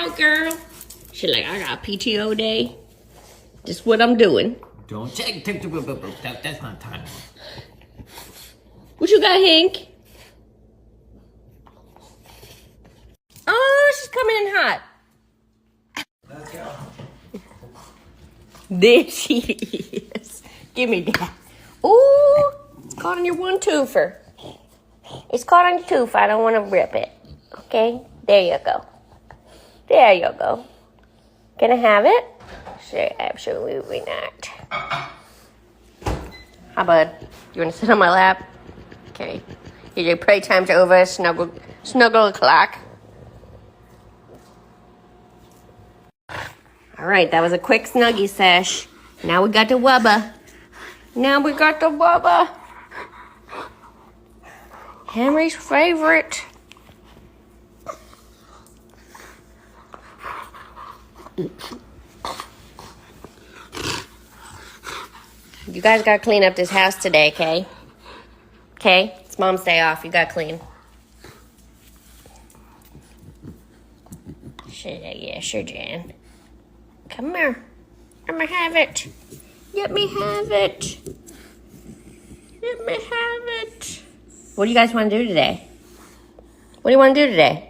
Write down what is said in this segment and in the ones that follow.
out, girl. She's like, I got PTO day. Just what I'm doing. Don't check. That's not time. What you got, Hank? Oh, she's coming in hot. Let's go. There she is. Give me that. Ooh, it's caught on your one twofer. It's caught on your tooth. I don't want to rip it. Okay, there you go. There you go. Can I have it? Sure, absolutely not. How bud? You want to sit on my lap? Okay. Your playtime's over. Snuggle o'clock. All right, that was a quick snuggie sesh. Now we got the wubba. Henry's favorite. You guys gotta clean up this house today, okay? Okay? It's Mom's day off. You gotta clean. Sure, Jan. Come here. Let me have it. Let me have it. Let me have it. What do you guys want to do today? What do you want to do today?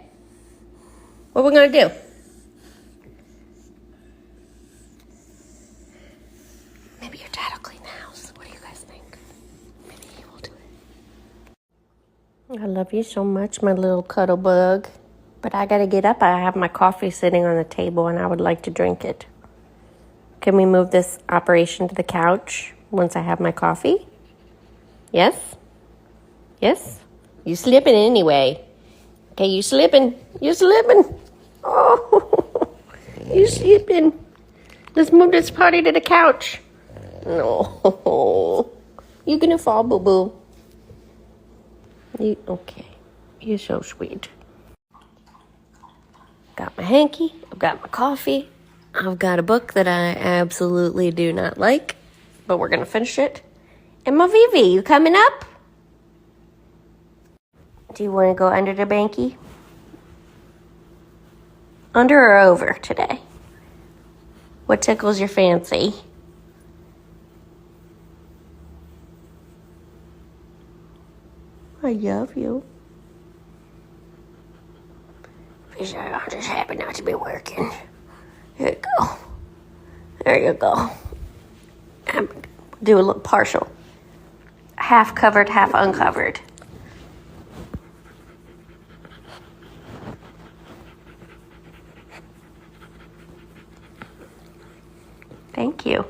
What are we going to do? Maybe your dad will clean the house. What do you guys think? Maybe he will do it. I love you so much, my little cuddle bug. But I got to get up. I have my coffee sitting on the table and I would like to drink it. Can we move this operation to the couch once I have my coffee? Yes? Yes? You slipping anyway. Okay, you slipping. You slipping. Oh, you slipping. Let's move this party to the couch. No. You're gonna fall, boo-boo. Okay. You're so sweet. Got my hanky. I've got my coffee. I've got a book that I absolutely do not like, but we're gonna finish it. And my Vivi, you coming up? Do you want to go under the banky? Under or over today? What tickles your fancy? I love you. I just happen not to be working. Here you go. There you go. Do a little partial. Half covered, half uncovered. Thank you.